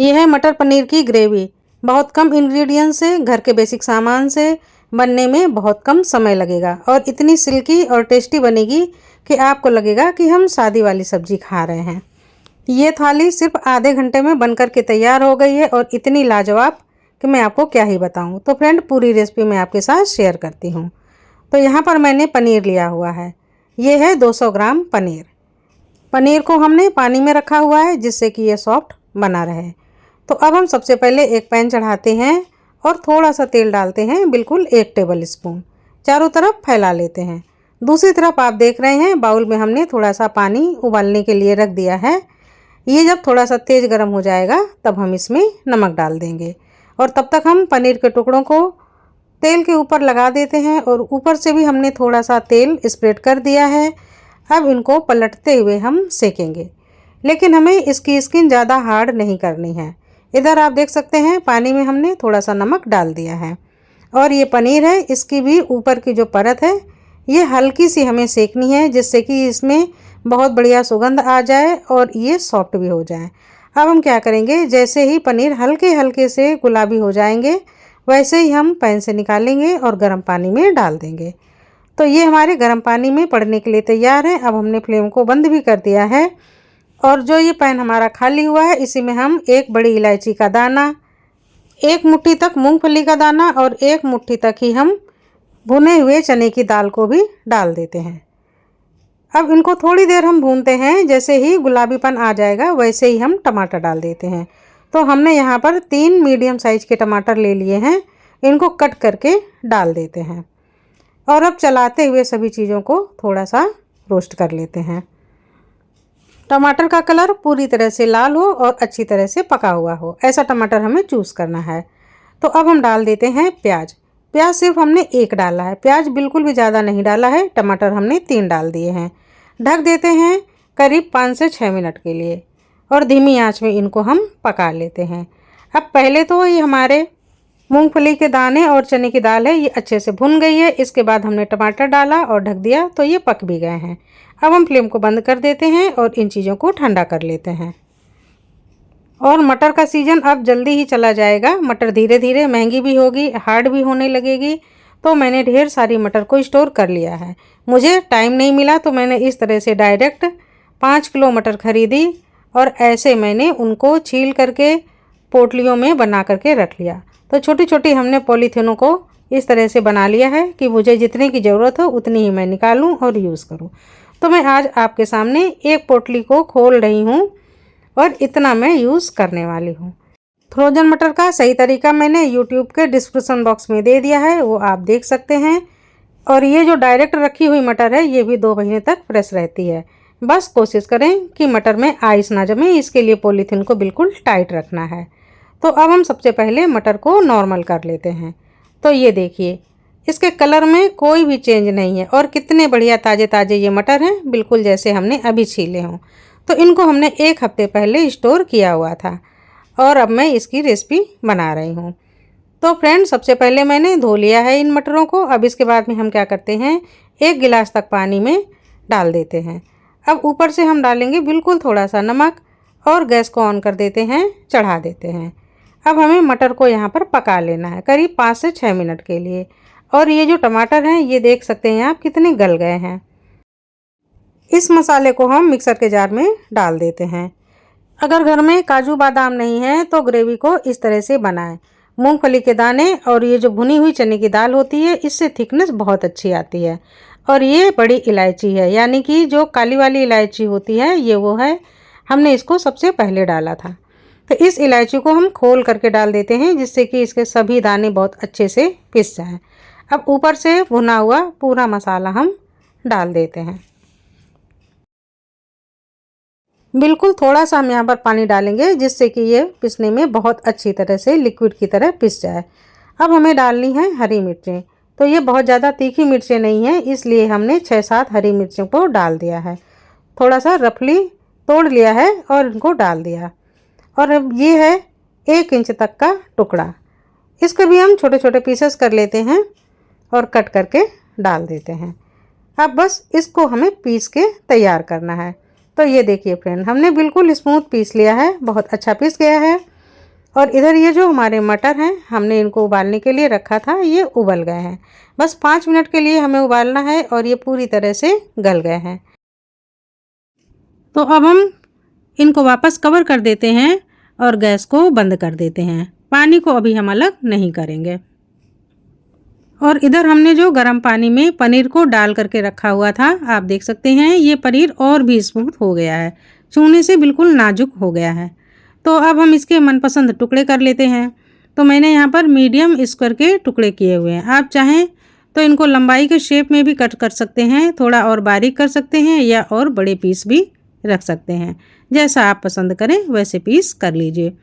ये है मटर पनीर की ग्रेवी। बहुत कम इंग्रेडिएंट से, घर के बेसिक सामान से बनने में बहुत कम समय लगेगा और इतनी सिल्की और टेस्टी बनेगी कि आपको लगेगा कि हम शादी वाली सब्जी खा रहे हैं। ये थाली सिर्फ आधे घंटे में बनकर के तैयार हो गई है और इतनी लाजवाब कि मैं आपको क्या ही बताऊं। तो फ्रेंड, पूरी रेसिपी मैं आपके साथ शेयर करती हूं। तो यहाँ पर मैंने पनीर लिया हुआ है। ये है 200 ग्राम पनीर। पनीर को हमने पानी में रखा हुआ है जिससे कि ये सॉफ्ट बना रहे। तो अब हम सबसे पहले एक पैन चढ़ाते हैं और थोड़ा सा तेल डालते हैं, बिल्कुल 1 टेबल स्पून। चारों तरफ फैला लेते हैं। दूसरी तरफ आप देख रहे हैं बाउल में हमने थोड़ा सा पानी उबालने के लिए रख दिया है। ये जब थोड़ा सा तेज़ गर्म हो जाएगा तब हम इसमें नमक डाल देंगे और तब तक हम पनीर के टुकड़ों को तेल के ऊपर लगा देते हैं और ऊपर से भी हमने थोड़ा सा तेल स्प्रेड कर दिया है। अब इनको पलटते हुए हम सेकेंगे, लेकिन हमें इसकी स्किन ज़्यादा हार्ड नहीं करनी है। इधर आप देख सकते हैं पानी में हमने थोड़ा सा नमक डाल दिया है और ये पनीर है, इसकी भी ऊपर की जो परत है ये हल्की सी हमें सेकनी है जिससे कि इसमें बहुत बढ़िया सुगंध आ जाए और ये सॉफ्ट भी हो जाए। अब हम क्या करेंगे, जैसे ही पनीर हल्के हल्के से गुलाबी हो जाएंगे वैसे ही हम पैन से निकालेंगे और गर्म पानी में डाल देंगे। तो ये हमारे गर्म पानी में पड़ने के लिए तैयार है। अब हमने फ्लेम को बंद भी कर दिया है और जो ये पैन हमारा खाली हुआ है इसी में हम 1 बड़ी इलायची का दाना, 1 मुट्ठी तक मूंगफली का दाना और 1 मुट्ठी तक ही हम भुने हुए चने की दाल को भी डाल देते हैं। अब इनको थोड़ी देर हम भूनते हैं। जैसे ही गुलाबीपन आ जाएगा वैसे ही हम टमाटर डाल देते हैं। तो हमने यहाँ पर 3 मीडियम साइज के टमाटर ले लिए हैं, इनको कट करके डाल देते हैं और अब चलाते हुए सभी चीज़ों को थोड़ा सा रोस्ट कर लेते हैं। टमाटर का कलर पूरी तरह से लाल हो और अच्छी तरह से पका हुआ हो, ऐसा टमाटर हमें चूज़ करना है। तो अब हम डाल देते हैं प्याज। प्याज सिर्फ हमने 1 डाला है, प्याज बिल्कुल भी ज़्यादा नहीं डाला है। टमाटर हमने 3 डाल दिए हैं। ढक देते हैं करीब 5 से 6 मिनट के लिए और धीमी आंच में इनको हम पका लेते हैं। अब पहले तो ये हमारे मूंगफली के दाने और चने की दाल है ये अच्छे से भुन गई है। इसके बाद हमने टमाटर डाला और ढक दिया तो ये पक भी गए हैं। अब हम फ्लेम को बंद कर देते हैं और इन चीज़ों को ठंडा कर लेते हैं। और मटर का सीज़न अब जल्दी ही चला जाएगा। मटर धीरे धीरे महंगी भी होगी, हार्ड भी होने लगेगी। तो मैंने ढेर सारी मटर को स्टोर कर लिया है। मुझे टाइम नहीं मिला तो मैंने इस तरह से डायरेक्ट 5 किलो मटर खरीदी और ऐसे मैंने उनको छील करके पोटलियों में बना करके रख लिया। तो छोटी छोटी हमने पॉलीथीनों को इस तरह से बना लिया है कि मुझे जितने की ज़रूरत हो उतनी ही मैं निकालूं और यूज़ करूं। तो मैं आज आपके सामने एक पोटली को खोल रही हूं और इतना मैं यूज़ करने वाली हूं। फ्रोज़न मटर का सही तरीका मैंने यूट्यूब के डिस्क्रिप्शन बॉक्स में दे दिया है, वो आप देख सकते हैं। और ये जो डायरेक्ट रखी हुई मटर है ये भी 2 महीने तक फ्रेश रहती है। बस कोशिश करें कि मटर में आइस ना जमे, इसके लिए पॉलीथीन को बिल्कुल टाइट रखना है। तो अब हम सबसे पहले मटर को नॉर्मल कर लेते हैं। तो ये देखिए इसके कलर में कोई भी चेंज नहीं है और कितने बढ़िया ताज़े ताज़े ये मटर हैं, बिल्कुल जैसे हमने अभी छीले हों। तो इनको हमने 1 हफ्ते पहले स्टोर किया हुआ था और अब मैं इसकी रेसिपी बना रही हूँ। तो फ्रेंड, सबसे पहले मैंने धो लिया है इन मटरों को। अब इसके बाद में हम क्या करते हैं, 1 गिलास तक पानी में डाल देते हैं। अब ऊपर से हम डालेंगे बिल्कुल थोड़ा सा नमक और गैस को ऑन कर देते हैं, चढ़ा देते हैं। अब हमें मटर को यहाँ पर पका लेना है करीब 5 से 6 मिनट के लिए। और ये जो टमाटर हैं ये देख सकते हैं आप कितने गल गए हैं। इस मसाले को हम मिक्सर के जार में डाल देते हैं। अगर घर में काजू बादाम नहीं है तो ग्रेवी को इस तरह से बनाएं। मूंगफली के दाने और ये जो भुनी हुई चने की दाल होती है इससे थिकनेस बहुत अच्छी आती है। और ये बड़ी इलायची है, यानी कि जो काली वाली इलायची होती है ये वो है, हमने इसको सबसे पहले डाला था। तो इस इलायची को हम खोल करके डाल देते हैं जिससे कि इसके सभी दाने बहुत अच्छे से पिस जाएं। अब ऊपर से भुना हुआ पूरा मसाला हम डाल देते हैं। बिल्कुल थोड़ा सा हम यहाँ पर पानी डालेंगे जिससे कि ये पिसने में बहुत अच्छी तरह से लिक्विड की तरह पिस जाए। अब हमें डालनी है हरी मिर्चें। तो ये बहुत ज़्यादा तीखी मिर्चें नहीं हैं, इसलिए हमने 6-7 हरी मिर्चों को डाल दिया है। थोड़ा सा रफली तोड़ लिया है और इनको डाल दिया। और अब ये है 1 इंच तक का टुकड़ा, इसको भी हम छोटे छोटे पीसेस कर लेते हैं और कट करके डाल देते हैं। अब बस इसको हमें पीस के तैयार करना है। तो ये देखिए फ्रेंड, हमने बिल्कुल स्मूथ पीस लिया है, बहुत अच्छा पीस गया है। और इधर ये जो हमारे मटर हैं, हमने इनको उबालने के लिए रखा था, ये उबल गए हैं। बस 5 मिनट के लिए हमें उबालना है और ये पूरी तरह से गल गए हैं। तो अब हम इनको वापस कवर कर देते हैं और गैस को बंद कर देते हैं। पानी को अभी हम अलग नहीं करेंगे। और इधर हमने जो गर्म पानी में पनीर को डाल करके रखा हुआ था, आप देख सकते हैं ये पनीर और भी स्मूथ हो गया है, छूने से बिल्कुल नाजुक हो गया है। तो अब हम इसके मनपसंद टुकड़े कर लेते हैं। तो मैंने यहाँ पर मीडियम स्क्वायर के टुकड़े किए हुए हैं। आप चाहें तो इनको लंबाई के शेप में भी कट कर सकते हैं, थोड़ा और बारीक कर सकते हैं या और बड़े पीस भी रख सकते हैं। जैसा आप पसंद करें वैसे पीस कर लीजिए।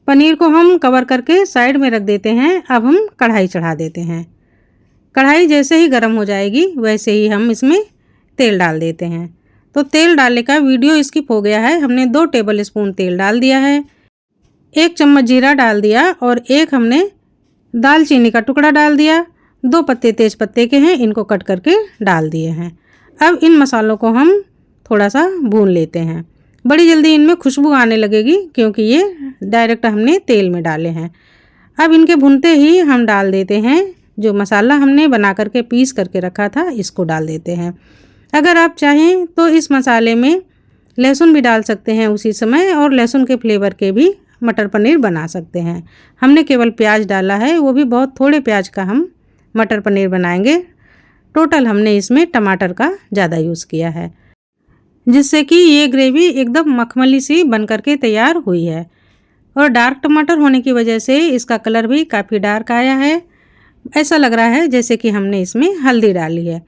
पनीर को हम कवर करके साइड में रख देते हैं। अब हम कढ़ाई चढ़ा देते हैं। कढ़ाई जैसे ही गर्म हो जाएगी वैसे ही हम इसमें तेल डाल देते हैं। तो तेल डालने का वीडियो स्किप हो गया है। हमने 2 टेबल स्पून तेल डाल दिया है, 1 चम्मच जीरा डाल दिया और 1 हमने दालचीनी का टुकड़ा डाल दिया। 2 पत्ते तेज पत्ते के हैं, इनको कट करके डाल दिए हैं। अब इन मसालों को हम थोड़ा सा भून लेते हैं। बड़ी जल्दी इनमें खुशबू आने लगेगी क्योंकि ये डायरेक्ट हमने तेल में डाले हैं। अब इनके भूनते ही हम डाल देते हैं जो मसाला हमने बना करके पीस करके रखा था, इसको डाल देते हैं। अगर आप चाहें तो इस मसाले में लहसुन भी डाल सकते हैं उसी समय, और लहसुन के फ्लेवर के भी मटर पनीर बना सकते हैं। हमने केवल प्याज डाला है, वो भी बहुत थोड़े प्याज का हम मटर पनीर बनाएंगे। टोटल हमने इसमें टमाटर का ज़्यादा यूज़ किया है, जिससे कि ये ग्रेवी एकदम मखमली सी बन करके तैयार हुई है। और डार्क टमाटर होने की वजह से इसका कलर भी काफ़ी डार्क आया है। ऐसा लग रहा है जैसे कि हमने इसमें हल्दी डाली है,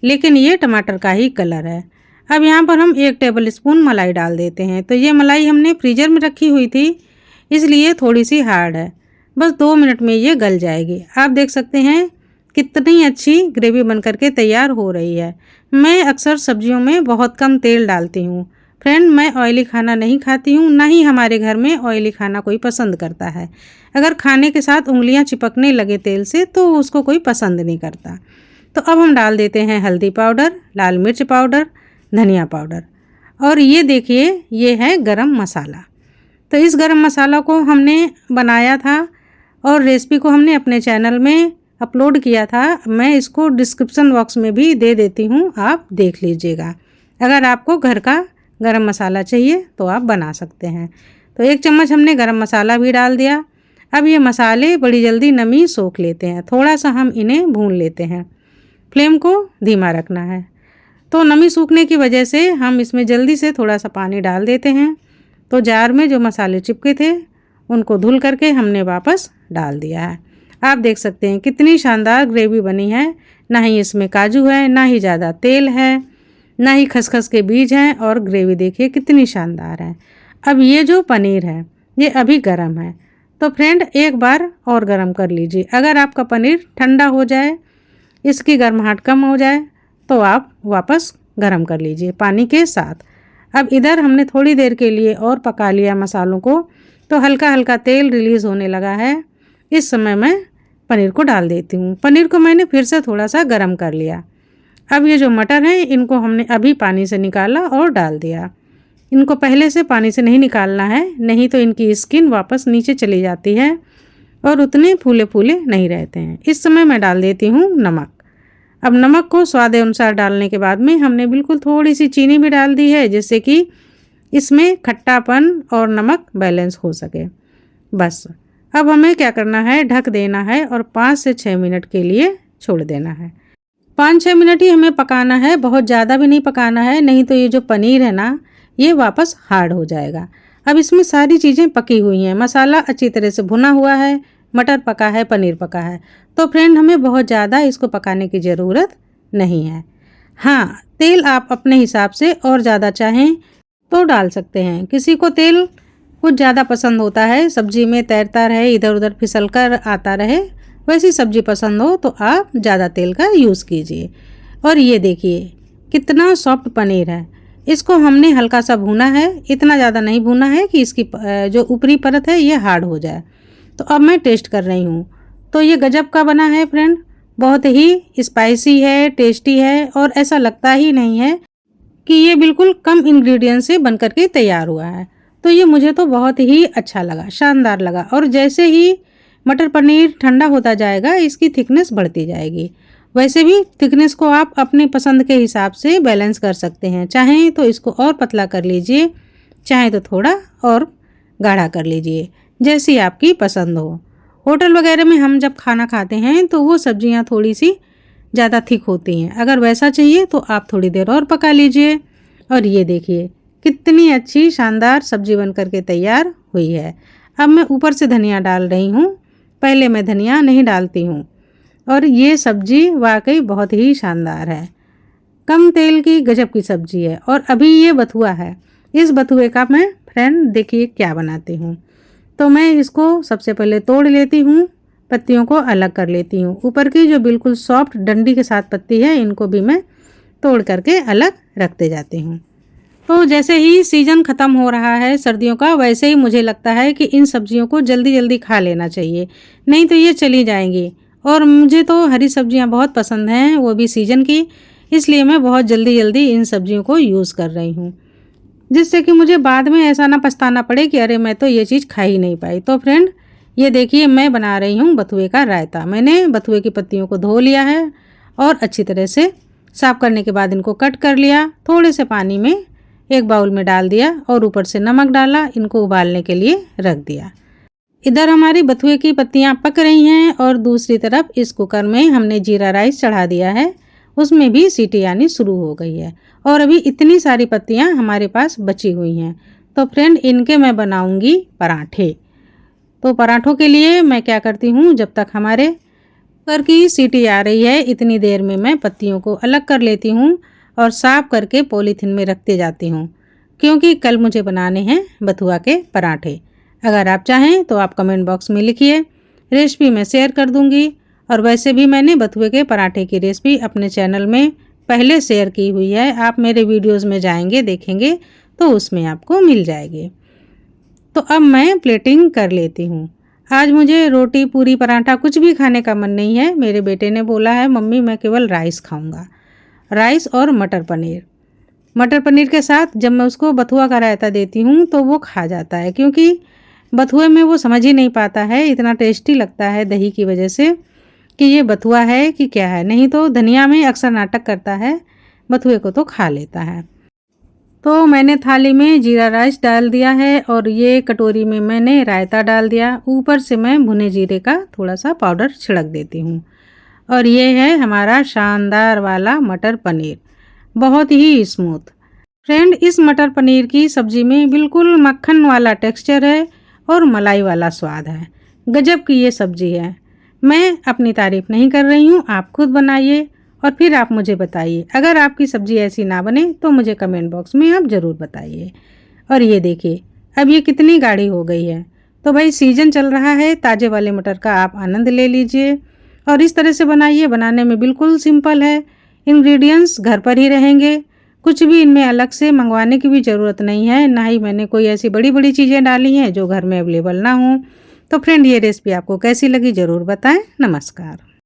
लेकिन ये टमाटर का ही कलर है। अब यहाँ पर हम 1 टेबल स्पून मलाई डाल देते हैं। तो ये मलाई हमने फ्रीजर में रखी हुई थी, इसलिए थोड़ी सी हार्ड है। बस 2 मिनट में ये गल जाएगी। आप देख सकते हैं कितनी अच्छी ग्रेवी बन करके तैयार हो रही है। मैं अक्सर सब्जियों में बहुत कम तेल डालती हूँ। फ्रेंड, मैं ऑयली खाना नहीं खाती हूँ, ना ही हमारे घर में ऑयली खाना कोई पसंद करता है। अगर खाने के साथ उंगलियाँ चिपकने लगे तेल से तो उसको कोई पसंद नहीं करता। तो अब हम डाल देते हैं हल्दी पाउडर, लाल मिर्च पाउडर, धनिया पाउडर, और ये देखिए ये है गरम मसाला। तो इस गरम मसाला को हमने बनाया था और रेसिपी को हमने अपने चैनल में अपलोड किया था। मैं इसको डिस्क्रिप्शन बॉक्स में भी दे देती हूँ, आप देख लीजिएगा। अगर आपको घर का गरम मसाला चाहिए तो आप बना सकते हैं। तो 1 चम्मच हमने गरम मसाला भी डाल दिया। अब ये मसाले बड़ी जल्दी नमी सोख लेते हैं, थोड़ा सा हम इन्हें भून लेते हैं। फ्लेम को धीमा रखना है। तो नमी सूखने की वजह से हम इसमें जल्दी से थोड़ा सा पानी डाल देते हैं। तो जार में जो मसाले चिपके थे उनको धुल करके हमने वापस डाल दिया है। आप देख सकते हैं कितनी शानदार ग्रेवी बनी है। ना ही इसमें काजू है, ना ही ज़्यादा तेल है, ना ही खसखस के बीज हैं, और ग्रेवी देखिए कितनी शानदार है। अब ये जो पनीर है ये अभी गर्म है, तो फ्रेंड एक बार और गर्म कर लीजिए। अगर आपका पनीर ठंडा हो जाए, इसकी गर्माहट कम हो जाए, तो आप वापस गर्म कर लीजिए पानी के साथ। अब इधर हमने थोड़ी देर के लिए और पका लिया मसालों को, तो हल्का हल्का तेल रिलीज़ होने लगा है। इस समय मैं पनीर को डाल देती हूँ। पनीर को मैंने फिर से थोड़ा सा गर्म कर लिया। अब ये जो मटर हैं इनको हमने अभी पानी से निकाला और डाल दिया। इनको पहले से पानी से नहीं निकालना है, नहीं तो इनकी स्किन वापस नीचे चली जाती है और उतने फूले फूले नहीं रहते हैं। इस समय मैं डाल देती हूँ नमक। अब नमक को स्वाद अनुसार डालने के बाद में हमने बिल्कुल थोड़ी सी चीनी भी डाल दी है, जिससे कि इसमें खट्टापन और नमक बैलेंस हो सके। बस अब हमें क्या करना है, ढक देना है और 5 से 6 मिनट के लिए छोड़ देना है। 5-6 मिनट ही हमें पकाना है, बहुत ज़्यादा भी नहीं पकाना है, नहीं तो ये जो पनीर है ना ये वापस हार्ड हो जाएगा। अब इसमें सारी चीज़ें पकी हुई हैं, मसाला अच्छी तरह से भुना हुआ है, मटर पका है, पनीर पका है। तो फ्रेंड हमें बहुत ज़्यादा इसको पकाने की ज़रूरत नहीं है। हाँ, तेल आप अपने हिसाब से और ज़्यादा चाहें तो डाल सकते हैं। किसी को तेल कुछ ज़्यादा पसंद होता है, सब्जी में तैरता रहे, इधर उधर फिसल कर आता रहे, वैसी सब्जी पसंद हो तो आप ज़्यादा तेल का यूज़ कीजिए। और ये देखिए कितना सॉफ्ट पनीर है। इसको हमने हल्का सा भूना है, इतना ज़्यादा नहीं भूना है कि इसकी जो ऊपरी परत है ये हार्ड हो जाए। तो अब मैं टेस्ट कर रही हूँ, तो ये गजब का बना है फ्रेंड। बहुत ही स्पाइसी है, टेस्टी है, और ऐसा लगता ही नहीं है कि ये बिल्कुल कम इंग्रेडिएंट से बन करके तैयार हुआ है। तो ये मुझे तो बहुत ही अच्छा लगा, शानदार लगा। और जैसे ही मटर पनीर ठंडा होता जाएगा इसकी थिकनेस बढ़ती जाएगी। वैसे भी थिकनेस को आप अपनी पसंद के हिसाब से बैलेंस कर सकते हैं, चाहें तो इसको और पतला कर लीजिए, चाहें तो थोड़ा और गाढ़ा कर लीजिए, जैसी आपकी पसंद हो। होटल वगैरह में हम जब खाना खाते हैं तो वो सब्जियां थोड़ी सी ज़्यादा थिक होती हैं, अगर वैसा चाहिए तो आप थोड़ी देर और पका लीजिए। और ये देखिए कितनी अच्छी शानदार सब्जी बन करके तैयार हुई है। अब मैं ऊपर से धनिया डाल रही हूँ, पहले मैं धनिया नहीं डालती हूँ। और ये सब्जी वाकई बहुत ही शानदार है, कम तेल की गजब की सब्जी है। और अभी ये बथुआ है, इस बथुए का मैं फ्रेंड देखिए क्या बनाती हूँ। तो मैं इसको सबसे पहले तोड़ लेती हूँ, पत्तियों को अलग कर लेती हूँ। ऊपर की जो बिल्कुल सॉफ्ट डंडी के साथ पत्ती है इनको भी मैं तोड़ करके अलग रखते जाती हूँ। तो जैसे ही सीज़न ख़त्म हो रहा है सर्दियों का, वैसे ही मुझे लगता है कि इन सब्जियों को जल्दी जल्दी खा लेना चाहिए, नहीं तो ये चली जाएंगी। और मुझे तो हरी सब्जियां बहुत पसंद हैं, वो भी सीज़न की, इसलिए मैं बहुत जल्दी जल्दी इन सब्जियों को यूज़ कर रही हूँ, जिससे कि मुझे बाद में ऐसा ना पछताना पड़े कि अरे मैं तो ये चीज़ खा ही नहीं पाई। तो फ्रेंड ये देखिए मैं बना रही हूँ बथुए का रायता। मैंने बथुए की पत्तियों को धो लिया है और अच्छी तरह से साफ़ करने के बाद इनको कट कर लिया, थोड़े से पानी में एक बाउल में डाल दिया और ऊपर से नमक डाला, इनको उबालने के लिए रख दिया। इधर हमारी बथुए की पत्तियां पक रही हैं और दूसरी तरफ इस कुकर में हमने जीरा राइस चढ़ा दिया है, उसमें भी सीटी आनी शुरू हो गई है। और अभी इतनी सारी पत्तियां हमारे पास बची हुई हैं, तो फ्रेंड इनके मैं बनाऊंगी पराठे। तो पराठों के लिए मैं क्या करती हूँ, जब तक हमारे कुकर की सीटी आ रही है इतनी देर में मैं पत्तियों को अलग कर लेती हूँ और साफ करके पॉलीथीन में रखते जाती हूँ, क्योंकि कल मुझे बनाने हैं बथुआ के पराठे। अगर आप चाहें तो आप कमेंट बॉक्स में लिखिए, रेसिपी मैं शेयर कर दूंगी। और वैसे भी मैंने बथुए के पराठे की रेसिपी अपने चैनल में पहले शेयर की हुई है, आप मेरे वीडियोस में जाएंगे देखेंगे तो उसमें आपको मिल जाएगी। तो अब मैं प्लेटिंग कर लेती हूँ। आज मुझे रोटी पूरी पराठा कुछ भी खाने का मन नहीं है। मेरे बेटे ने बोला है मम्मी मैं केवल राइस खाऊंगा, राइस और मटर पनीर। मटर पनीर के साथ जब मैं उसको बथुआ का रायता देती हूँ तो वो खा जाता है, क्योंकि बथुए में वो समझ ही नहीं पाता है, इतना टेस्टी लगता है दही की वजह से कि ये बथुआ है कि क्या है। नहीं तो धनिया में अक्सर नाटक करता है, बथुए को तो खा लेता है। तो मैंने थाली में जीरा राइस डाल दिया है और ये कटोरी में मैंने रायता डाल दिया। ऊपर से मैं भुने जीरे का थोड़ा सा पाउडर छिड़क देती हूँ। और ये है हमारा शानदार वाला मटर पनीर, बहुत ही स्मूथ। फ्रेंड इस मटर पनीर की सब्जी में बिल्कुल मक्खन वाला टेक्सचर है और मलाई वाला स्वाद है, गजब की ये सब्जी है। मैं अपनी तारीफ नहीं कर रही हूँ, आप खुद बनाइए और फिर आप मुझे बताइए। अगर आपकी सब्जी ऐसी ना बने तो मुझे कमेंट बॉक्स में आप ज़रूर बताइए। और ये देखिए अब ये कितनी गाढ़ी हो गई है। तो भाई सीजन चल रहा है, ताज़े वाले मटर का आप आनंद ले लीजिए और इस तरह से बनाइए। बनाने में बिल्कुल सिंपल है, इंग्रेडिएंट्स घर पर ही रहेंगे, कुछ भी इनमें अलग से मंगवाने की भी ज़रूरत नहीं है, ना ही मैंने कोई ऐसी बड़ी बड़ी चीज़ें डाली हैं जो घर में अवेलेबल ना हो। तो फ्रेंड ये रेसिपी आपको कैसी लगी ज़रूर बताएं। नमस्कार।